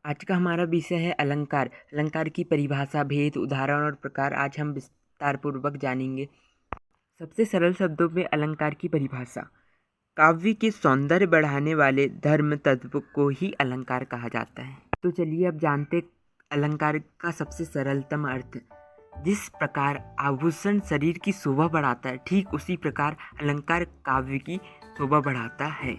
आज का हमारा विषय है अलंकार। अलंकार की परिभाषा, भेद, उदाहरण और प्रकार आज हम विस्तारपूर्वक जानेंगे। सबसे सरल शब्दों में अलंकार की परिभाषा। काव्य के सौंदर्य बढ़ाने वाले धर्म तत्व को ही अलंकार कहा जाता है। तो चलिए अब जानते अलंकार का सबसे सरलतम अर्थ। जिस प्रकार आभूषण शरीर की शोभा बढ़ाता है, ठीक उसी प्रकार अलंकार काव्य की शोभा बढ़ाता है।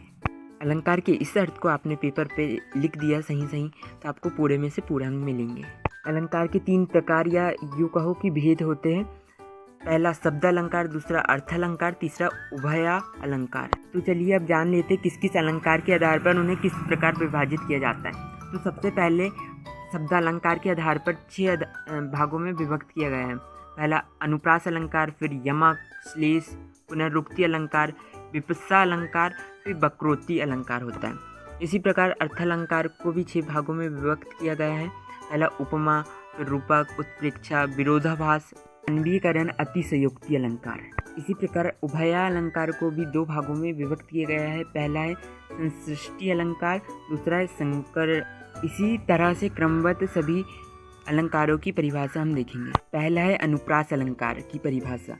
अलंकार के इस अर्थ को आपने पेपर पे लिख दिया सही तो आपको पूरे में से पूरे अंक मिलेंगे। अलंकार के 3 प्रकार या यूँ कहो कि भेद होते हैं। पहला शब्द अलंकार, दूसरा अर्थ अलंकार, तीसरा उभया अलंकार। तो चलिए अब जान लेते हैं किस किस अलंकार के आधार पर उन्हें किस प्रकार विभाजित किया जाता है। तो सबसे पहले शब्द अलंकार के आधार पर 6 भागों में विभक्त किया गया है। पहला अनुप्रास अलंकार, फिर यमक, श्लेष, पुनरुक्ति अलंकार, विपस्सा अलंकार, फिर वक्रोक्ति अलंकार होता है। इसी प्रकार अर्थ अलंकार को भी 6 भागों में विभक्त किया गया है। पहला उपमा, फिर रूपक, उत्प्रेक्षा, विरोधाभास, अन्वयीकरण, अतिशयोक्ति अलंकार। इसी प्रकार उभया अलंकार को भी 2 भागों में विभक्त किया गया है। पहला है संसृष्टि अलंकार, दूसरा है संकर। इसी तरह से क्रमबद्ध सभी अलंकारों की परिभाषा हम देखेंगे। पहला है अनुप्रास अलंकार की परिभाषा,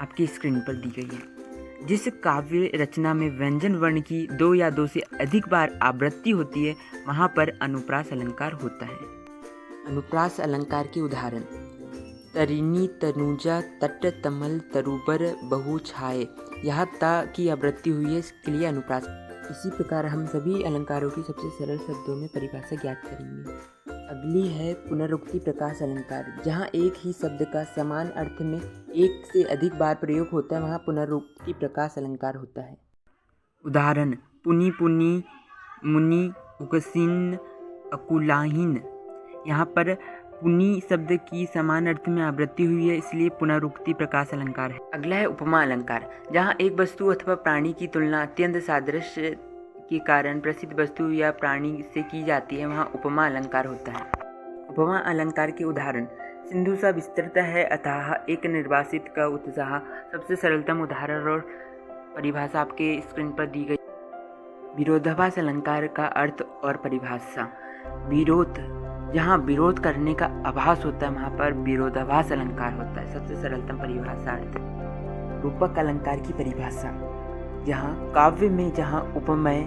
आपकी स्क्रीन पर दी गई है। जिस काव्य रचना में व्यंजन वर्ण की 2 या 2 से अधिक बार आवृत्ति होती है, वहाँ पर अनुप्रास अलंकार होता है। अनुप्रास अलंकार के उदाहरण: तरिणी, तनुजा, तट, तमल, तरुबर, बहु, छाये। यहाँ ता की आवृत्ति हुई है, इसके लिए अनुप्रास। इसी प्रकार हम सभी अलंकारों की सबसे सरल शब्दों में परिभाषा ज्ञात करेंगे। अगली है पुनरुक्ति प्रकाश अलंकार। जहाँ एक ही शब्द का समान अर्थ में एक से अधिक बार प्रयोग होता है, वहाँ पुनरुक्ति प्रकाश अलंकार होता है। उदाहरण: पुनि, पुनि, मुनि, उकसिन, अकुलाहीन। यहाँ पर पुनि शब्द की समान अर्थ में आवृत्ति हुई है, इसलिए पुनरुक्ति प्रकाश अलंकार है। अगला है उपमा अलंकार। जहाँ एक वस्तु अथवा प्राणी की तुलना अत्यंत सादृश्य के कारण प्रसिद्ध वस्तु या प्राणी से की जाती है, वहाँ उपमा अलंकार होता है। उपमा अलंकार के उदाहरण: सिंधु सा विस्तृत है अथाह, एक निर्वासित का उत्साह। सबसे सरलतम उदाहरण और परिभाषा आपके स्क्रीन पर दी गई। विरोधाभास अलंकार का अर्थ और परिभाषा। विरोध, जहाँ विरोध करने का आभास होता है, वहाँ पर विरोधाभास अलंकार होता है। सबसे सरलतम परिभाषा अर्थ। रूपक अलंकार की परिभाषा। जहाँ काव्य में जहाँ उपमेय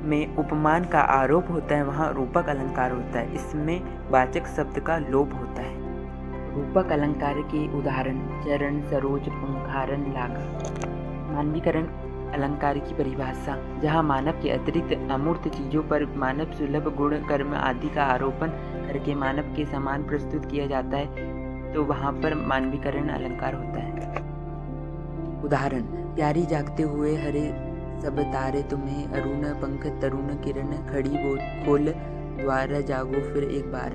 में उपमान का आरोप होता है, वहाँ रूपक अलंकार होता है। इसमें वाचक शब्द का लोप होता है। रूपक अलंकार के उदाहरण: चरण, सरोज, पंखारन, लागा। मानवीकरण अलंकार की परिभाषा। जहाँ मानव के अतिरिक्त अमूर्त चीज़ों पर मानव सुलभ गुण, कर्म आदि का आरोपण करके मानव के समान प्रस्तुत किया जाता है, तो वहाँ पर मानवीकरण अलंकार होता है। उदाहरण: प्यारी जागते हुए हरे सब तारे तुम्हें, अरुण पंख तरुण किरण, खड़ी खोल द्वार जागो फिर एक बार।